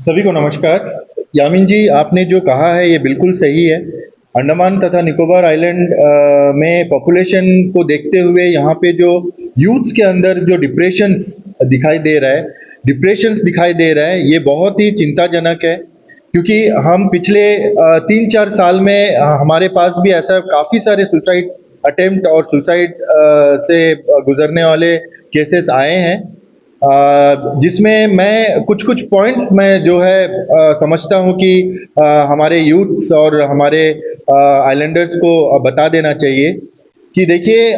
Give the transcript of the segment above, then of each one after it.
सभी को नमस्कार। यामिन जी, आपने जो कहा है ये बिल्कुल सही है। अंडमान तथा निकोबार आइलैंड में पॉपुलेशन को देखते हुए यहाँ पे जो यूथ्स के अंदर जो डिप्रेशंस दिखाई दे रहा है, ये बहुत ही चिंताजनक है। क्योंकि हम पिछले 3-4 साल में हमारे पास भी ऐसा काफ़ी सारे सुसाइड अटेम्प्ट और सुसाइड से गुजरने वाले केसेस आए हैं। जिसमें मैं कुछ-कुछ पॉइंट्स मैं जो है समझता हूँ कि हमारे यूथ्स और हमारे आइलैंडर्स को बता देना चाहिए कि देखिए,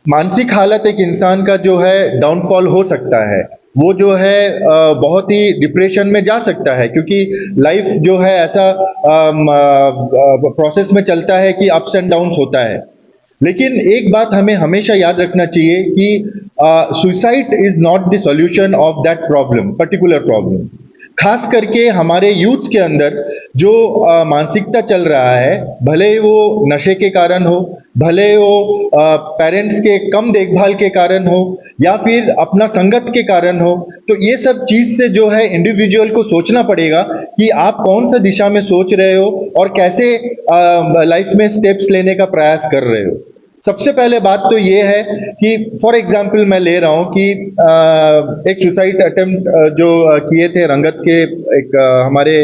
मानसिक हालत एक इंसान का जो है डाउनफॉल हो सकता है। वो जो है बहुत ही डिप्रेशन में जा सकता है, क्योंकि लाइफ जो है ऐसा प्रोसेस में चलता है कि अप्स एंड डाउन्स होता है। लेकिन एक बात हमें हमेशा याद रखना चाहिए कि suicide is not the solution of that problem, particular problem. खास करके हमारे यूथ्स के अंदर जो मानसिकता चल रहा है, भले ही वो नशे के कारण हो, भले वो पेरेंट्स के कम देखभाल के कारण हो, या फिर अपना संगत के कारण हो, तो ये सब चीज से जो है इंडिविजुअल को सोचना पड़ेगा कि आप कौन सा दिशा में सोच रहे हो और कैसे लाइफ में स्टेप्स लेने का प्रयास कर रहे हो। सबसे पहले बात तो ये है कि फॉर एग्जाम्पल मैं ले रहा हूँ कि एक सुसाइड अटेम्प्ट जो किए थे रंगत के एक हमारे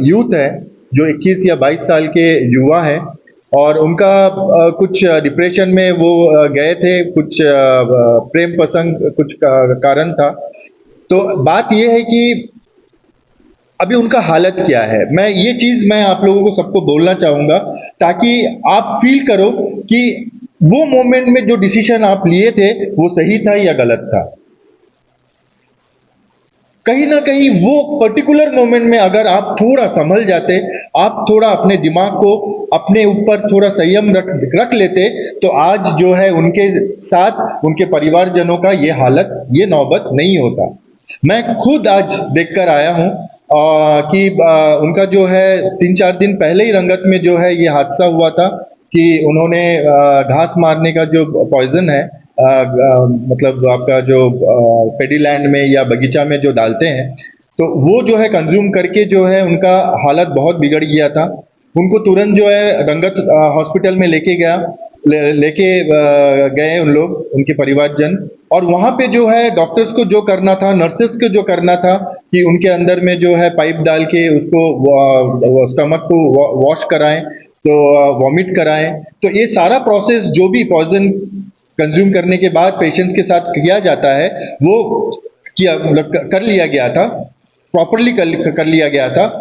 यूथ है, जो 21 या 22 साल के युवा हैं, और उनका कुछ डिप्रेशन में वो गए थे, कुछ प्रेम प्रसंग कुछ कारण था। तो बात ये है कि अभी उनका हालत क्या है, ये चीज मैं आप लोगों को सबको बोलना चाहूंगा, ताकि आप फील करो कि वो मोमेंट में जो डिसीजन आप लिए थे वो सही था या गलत था। कहीं ना कहीं वो पर्टिकुलर मोमेंट में अगर आप थोड़ा संभल जाते, आप थोड़ा अपने दिमाग को अपने ऊपर थोड़ा संयम रख लेते, तो आज जो है उनके साथ उनके परिवारजनों का ये हालत, ये नौबत नहीं होता। मैं खुद आज देखकर आया हूँ कि उनका जो है 3-4 दिन पहले ही रंगत में जो है ये हादसा हुआ था कि उन्होंने घास मारने का जो पॉइजन है, मतलब आपका जो पेडीलैंड में या बगीचा में जो डालते हैं, तो वो जो है कंज्यूम करके जो है उनका हालत बहुत बिगड़ गया था। उनको तुरंत जो है रंगत हॉस्पिटल में लेके गए उन लोग, उनके परिवारजन। और वहाँ पे जो है डॉक्टर्स को जो करना था, नर्सेस को जो करना था कि उनके अंदर में जो है पाइप डाल के उसको स्टमक को वॉश कराएं, तो वॉमिट कराएं। तो ये सारा प्रोसेस जो भी पॉइजन कंज्यूम करने के बाद पेशेंट्स के साथ किया जाता है, वो किया, मतलब कर लिया गया था, प्रॉपरली कर लिया गया था।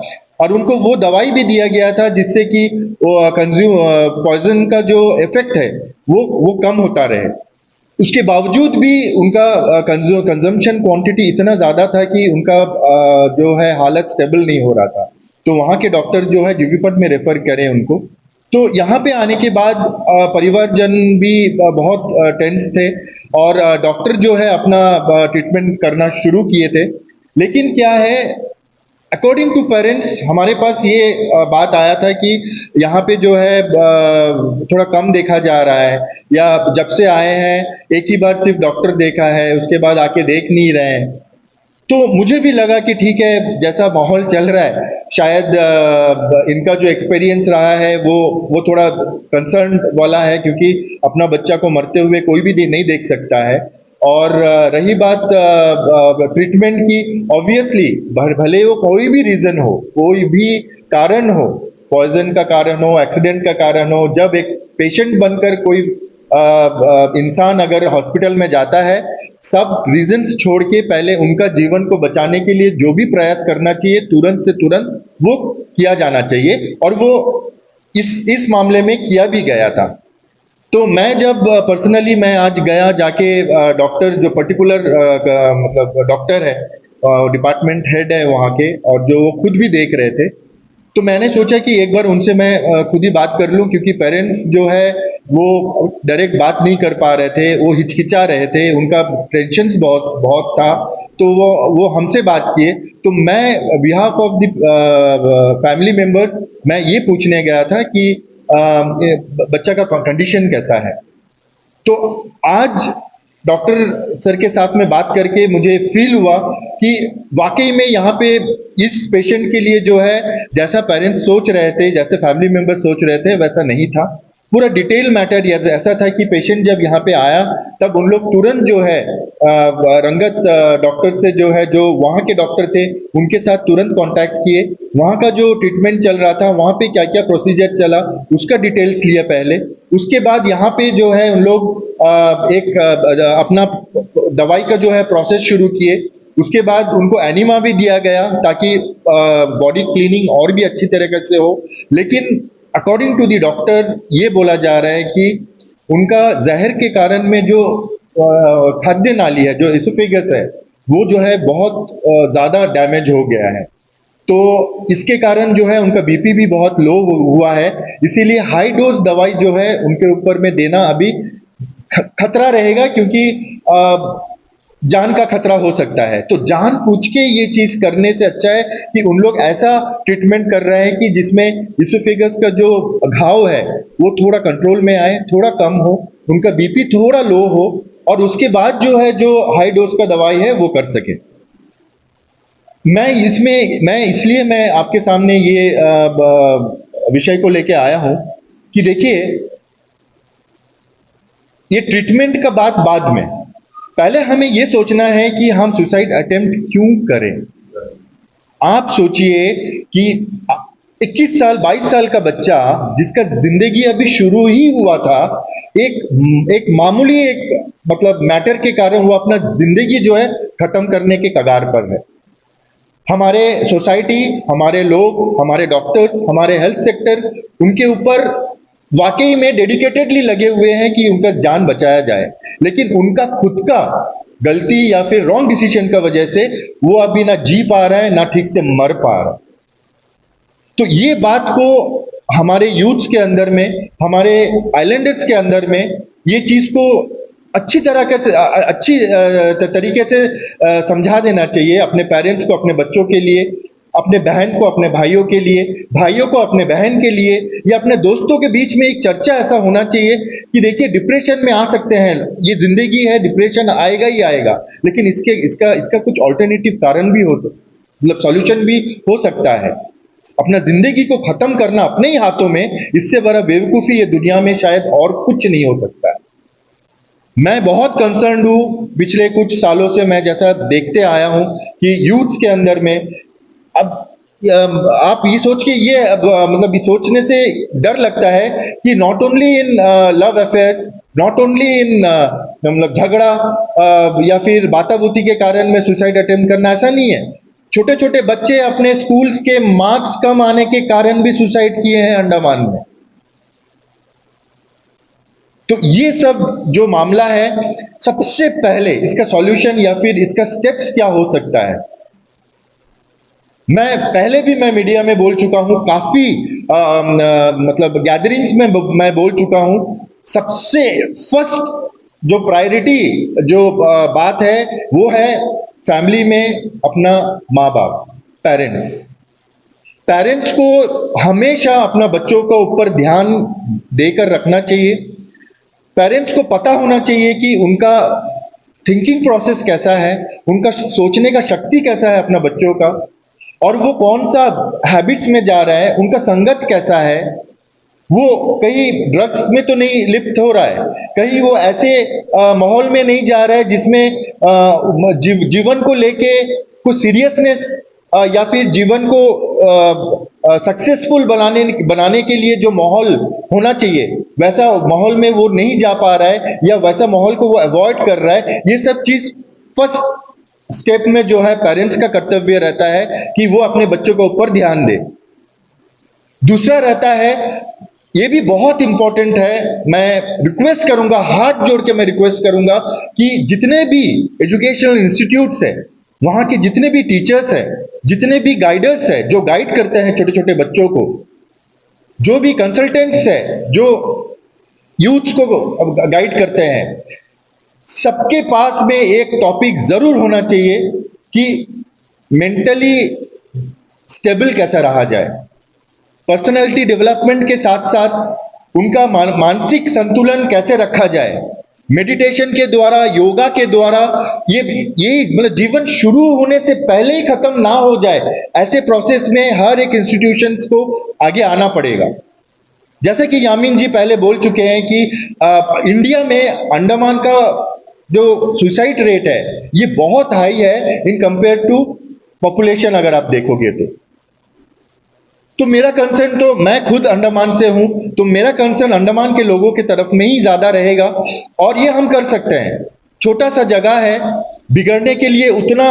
और उनको वो दवाई भी दिया गया था जिससे कि वो कंज्यूम पॉइजन का जो इफेक्ट है वो कम होता रहे। उसके बावजूद भी उनका कंजम्पशन क्वांटिटी इतना ज़्यादा था कि उनका जो है हालत स्टेबल नहीं हो रहा था। तो वहाँ के डॉक्टर जो है जीवीपट में रेफर करें उनको। तो यहाँ पे आने के बाद परिवारजन भी बहुत टेंस थे, और डॉक्टर जो है अपना ट्रीटमेंट करना शुरू किए थे। लेकिन क्या है, अकॉर्डिंग टू पेरेंट्स हमारे पास ये बात आया था कि यहाँ पे जो है थोड़ा कम देखा जा रहा है, या जब से आए हैं एक ही बार सिर्फ डॉक्टर देखा है, उसके बाद आके देख नहीं रहे हैं। तो मुझे भी लगा कि ठीक है, जैसा माहौल चल रहा है, शायद इनका जो एक्सपीरियंस रहा है वो थोड़ा कंसर्न वाला है, क्योंकि अपना बच्चा को मरते हुए कोई भी नहीं देख सकता है। और रही बात ट्रीटमेंट की, ऑब्वियसली भले वो कोई भी रीजन हो, कोई भी कारण हो, पॉइजन का कारण हो, एक्सीडेंट का कारण हो, जब एक पेशेंट बनकर कोई इंसान अगर हॉस्पिटल में जाता है, सब रीजंस छोड़ के पहले उनका जीवन को बचाने के लिए जो भी प्रयास करना चाहिए, तुरंत से तुरंत वो किया जाना चाहिए, और वो इस मामले में किया भी गया था। तो मैं जब पर्सनली मैं आज गया जाके, डॉक्टर जो पर्टिकुलर मतलब डॉक्टर है, डिपार्टमेंट हेड है वहाँ के, और जो वो खुद भी देख रहे थे, तो मैंने सोचा कि एक बार उनसे मैं खुद ही बात कर लूं, क्योंकि पेरेंट्स जो है वो डायरेक्ट बात नहीं कर पा रहे थे, वो हिचकिचा रहे थे, उनका टेंशन बहुत बहुत था। तो वो हमसे बात किए। तो मैं behalf of the family members मैं ये पूछने गया था कि ये बच्चा का कंडीशन कैसा है। तो आज डॉक्टर सर के साथ में बात करके मुझे फील हुआ कि वाकई में यहाँ पे इस पेशेंट के लिए जो है, जैसा पेरेंट्स सोच रहे थे, जैसे फैमिली मेंबर सोच रहे थे, वैसा नहीं था। पूरा डिटेल मैटर ऐसा था कि पेशेंट जब यहाँ पे आया तब उन लोग तुरंत जो है रंगत डॉक्टर से जो है, जो वहाँ के डॉक्टर थे, उनके साथ तुरंत कांटेक्ट किए। वहाँ का जो ट्रीटमेंट चल रहा था, वहाँ पे क्या क्या प्रोसीजर चला, उसका डिटेल्स लिया पहले। उसके बाद यहाँ पे जो है उन लोग एक अपना दवाई का जो है प्रोसेस शुरू किए। उसके बाद उनको एनिमा भी दिया गया ताकि बॉडी क्लीनिंग और भी अच्छी तरीके से हो। लेकिन अकॉर्डिंग टू द डॉक्टर ये बोला जा रहा है कि उनका जहर के कारण में जो खाद्य नाली है, जो इसोफेगस है, वो जो है बहुत ज़्यादा डैमेज हो गया है। तो इसके कारण जो है उनका बीपी भी बहुत लो हुआ है। इसीलिए हाई डोज दवाई जो है उनके ऊपर में देना अभी खतरा रहेगा, क्योंकि जान का खतरा हो सकता है। तो जान पूछ के ये चीज करने से अच्छा है कि उन लोग ऐसा ट्रीटमेंट कर रहे हैं कि जिसमें इसोफेगस का जो घाव है वो थोड़ा कंट्रोल में आए, थोड़ा कम हो, उनका बीपी थोड़ा लो हो, और उसके बाद जो है जो हाई डोज का दवाई है वो कर सके। मैं इसलिए मैं आपके सामने ये विषय को लेके आया हूं कि देखिए, ये ट्रीटमेंट का बात बाद में, पहले हमें ये सोचना है कि हम सुसाइड अटेम्प्ट क्यों करें। आप सोचिए कि 21 साल 22 साल का बच्चा जिसका जिंदगी अभी शुरू ही हुआ था, एक मामूली एक मतलब मैटर के कारण वो अपना जिंदगी जो है खत्म करने के कगार पर है। हमारे सोसाइटी, हमारे लोग, हमारे डॉक्टर्स, हमारे हेल्थ सेक्टर उनके ऊपर वाकई में डेडिकेटेडली लगे हुए हैं कि उनका जान बचाया जाए, लेकिन उनका खुद का गलती या फिर रॉन्ग डिसीजन का वजह से वो अभी ना जी पा रहा है, ना ठीक से मर पा रहा है। तो ये बात को हमारे यूथ्स के अंदर में, हमारे आइलैंडर्स के अंदर में ये चीज को अच्छी तरीके से समझा देना चाहिए अपने पेरेंट्स को, अपने बच्चों के लिए, अपने बहन को अपने भाइयों के लिए, भाइयों को अपने बहन के लिए, या अपने दोस्तों के बीच में एक चर्चा ऐसा होना चाहिए कि देखिए, डिप्रेशन में आ सकते हैं, ये जिंदगी है, डिप्रेशन आएगा ही आएगा, लेकिन इसका कुछ ऑल्टरनेटिव कारण भी हो, मतलब सॉल्यूशन भी हो सकता है। अपना जिंदगी को खत्म करना अपने ही हाथों में, इससे बड़ा बेवकूफी ये दुनिया में शायद और कुछ नहीं हो सकता है। मैं बहुत कंसर्न हूं, पिछले कुछ सालों से मैं जैसा देखते आया हूं कि यूथ्स के अंदर में अब आप ये सोच के ये मतलब ये सोचने से डर लगता है कि not only in love affairs, not only in मतलब झगड़ा या फिर बाताबूती के कारण में सुसाइड अटेम्प्ट करना, ऐसा नहीं है। छोटे छोटे बच्चे अपने स्कूल्स के मार्क्स कम आने के कारण भी सुसाइड किए हैं अंडमान में। तो ये सब जो मामला है, सबसे पहले इसका सॉल्यूशन या फिर इसका स्टेप्स क्या हो सकता है, मैं मीडिया में बोल चुका हूं, काफी मतलब गैदरिंग्स में मैं बोल चुका हूं। सबसे फर्स्ट जो प्रायोरिटी जो बात है वो है फैमिली में अपना माँ बाप, पेरेंट्स। पेरेंट्स को हमेशा अपना बच्चों के ऊपर ध्यान देकर रखना चाहिए। पेरेंट्स को पता होना चाहिए कि उनका थिंकिंग प्रोसेस कैसा है, उनका सोचने का शक्ति कैसा है अपना बच्चों का, और वो कौन सा हैबिट्स में जा रहा है, उनका संगत कैसा है, वो कहीं ड्रग्स में तो नहीं लिप्त हो रहा है, कहीं वो ऐसे माहौल में नहीं जा रहा है जिसमें जीवन को लेके कुछ सीरियसनेस या फिर जीवन को सक्सेसफुल बनाने के लिए जो माहौल होना चाहिए वैसा माहौल में वो नहीं जा पा रहा है, या वैसा माहौल को वो अवॉइड कर रहा है। ये सब चीज फर्स्ट स्टेप में जो है पेरेंट्स का कर्तव्य रहता है कि वो अपने बच्चों के ऊपर ध्यान दे। दूसरा रहता है, ये भी बहुत इंपॉर्टेंट है, मैं रिक्वेस्ट करूंगा, हाथ जोड़ के मैं रिक्वेस्ट करूंगा कि जितने भी एजुकेशनल इंस्टीट्यूट्स है, वहां के जितने भी टीचर्स है, जितने भी गाइडर्स है जो गाइड करते हैं छोटे छोटे बच्चों को, जो भी कंसल्टेंट्स है जो यूथ को गाइड करते हैं, सबके पास में एक टॉपिक जरूर होना चाहिए कि मेंटली स्टेबल कैसा रहा जाए। पर्सनालिटी डेवलपमेंट के साथ साथ उनका मानसिक संतुलन कैसे रखा जाए, मेडिटेशन के द्वारा, योगा के द्वारा ये मतलब जीवन शुरू होने से पहले ही खत्म ना हो जाए, ऐसे प्रोसेस में हर एक इंस्टीट्यूशंस को आगे आना पड़ेगा। जैसे कि यामीन जी पहले बोल चुके हैं कि इंडिया में अंडमान का जो सुसाइड रेट है ये बहुत हाई है इन कंपेयर टू पॉपुलेशन, अगर आप देखोगे तो मेरा कंसर्न, तो मैं खुद अंडमान से हूं, तो मेरा कंसर्न अंडमान के लोगों की तरफ में ही ज्यादा रहेगा। और ये हम कर सकते हैं, छोटा सा जगह है, बिगड़ने के लिए उतना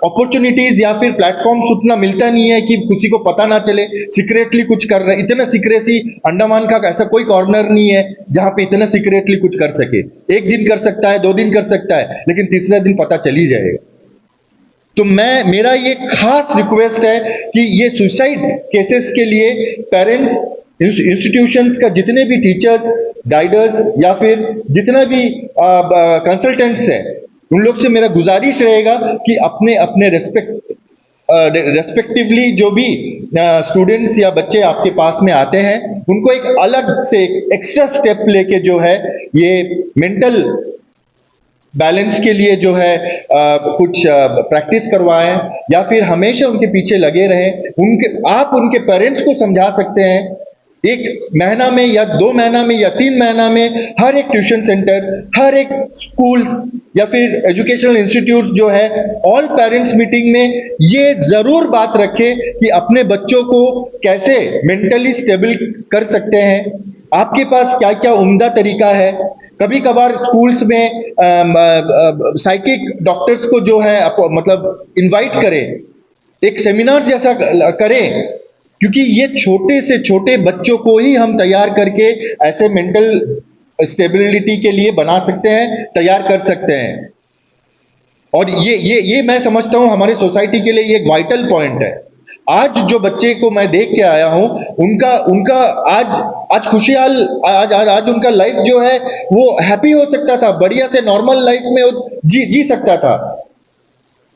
अपॉर्चुनिटीज या फिर प्लेटफॉर्म्स उतना मिलता नहीं है कि किसी को पता ना चले, सीक्रेटली कुछ कर रहे, इतना सीक्रेसी अंडमान का ऐसा कोई कॉर्नर नहीं है जहां पे इतना सीक्रेटली कुछ कर सके। एक दिन कर सकता है, 2 दिन कर सकता है, लेकिन तीसरा दिन पता चल ही जाएगा। तो मेरा ये खास रिक्वेस्ट है कि ये सुसाइड केसेस के लिए पेरेंट्स, इंस्टीट्यूशंस का जितने भी टीचर्स, गाइडर्स या फिर जितना भी कंसल्टेंट्स है, उन लोग से मेरा गुजारिश रहेगा कि अपने अपने रेस्पेक्टिवली जो भी स्टूडेंट्स या बच्चे आपके पास में आते हैं, उनको एक अलग से एक्स्ट्रा स्टेप लेके जो है ये मेंटल बैलेंस के लिए जो है कुछ प्रैक्टिस करवाएं, या फिर हमेशा उनके पीछे लगे रहें। आप उनके पेरेंट्स को समझा सकते हैं, 1 महीना में या 2 महीना में या 3 महीना में हर एक ट्यूशन सेंटर, हर एक स्कूल्स या फिर एजुकेशनल इंस्टीट्यूट जो है, ऑल पेरेंट्स मीटिंग में ये जरूर बात रखें कि अपने बच्चों को कैसे मेंटली स्टेबल कर सकते हैं, आपके पास क्या क्या उम्दा तरीका है। कभी कभार स्कूल्स में साइकिक डॉक्टर्स को जो है मतलब इनवाइट करें, एक सेमिनार जैसा करें, क्योंकि ये छोटे से छोटे बच्चों को ही हम तैयार करके ऐसे मेंटल स्टेबिलिटी के लिए बना सकते हैं, तैयार कर सकते हैं। और ये मैं समझता हूं हमारे सोसाइटी के लिए ये एक वाइटल पॉइंट है। आज जो बच्चे को मैं देख के आया हूं, उनका आज खुशहाल, आज उनका लाइफ जो है वो हैप्पी हो सकता था, बढ़िया से नॉर्मल लाइफ में जी सकता था,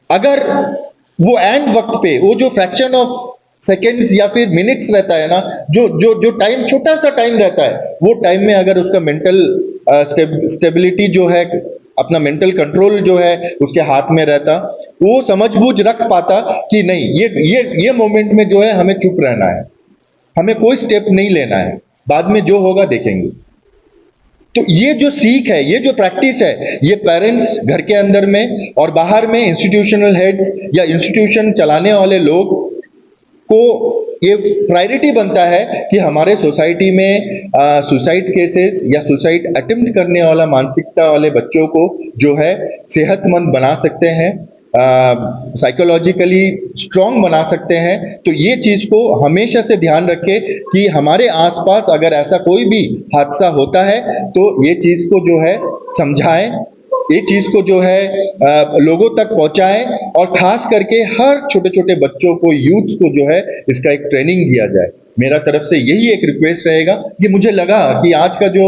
अगर वो एंड वक्त पे वो जो फ्रैक्शन ऑफ सेकेंड्स या फिर मिनट्स रहता है ना, जो टाइम, छोटा सा टाइम रहता है, वो टाइम में अगर उसका मेंटल स्टेबिलिटी जो है, अपना मेंटल कंट्रोल जो है उसके हाथ में रहता, वो समझबूझ रख पाता कि नहीं, ये मोमेंट में जो है हमें चुप रहना है, हमें कोई स्टेप नहीं लेना है, बाद में जो होगा देखेंगे। तो ये जो सीख है, ये जो प्रैक्टिस है, ये पेरेंट्स घर के अंदर में और बाहर में इंस्टीट्यूशनल हेड्स या इंस्टीट्यूशन चलाने वाले लोग को ये प्रायोरिटी बनता है कि हमारे सोसाइटी में सुसाइड केसेस या सुसाइड अटेम्प्ट करने वाला मानसिकता वाले बच्चों को जो है सेहतमंद बना सकते हैं, साइकोलॉजिकली स्ट्रांग बना सकते हैं। तो ये चीज को हमेशा से ध्यान रखें कि हमारे आसपास अगर ऐसा कोई भी हादसा होता है तो ये चीज को जो है समझाएं, ये चीज को जो है लोगों तक पहुंचाएं, और खास करके हर छोटे छोटे बच्चों को, यूथ को जो है इसका एक ट्रेनिंग दिया जाए। मेरा तरफ से यही एक रिक्वेस्ट रहेगा। ये मुझे लगा कि आज का जो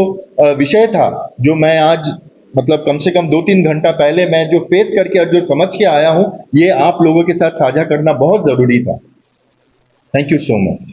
विषय था, जो मैं आज मतलब कम से कम 2-3 घंटा पहले मैं जो फेस करके और जो समझ के आया हूं, ये आप लोगों के साथ साझा करना बहुत जरूरी था। Thank you so much.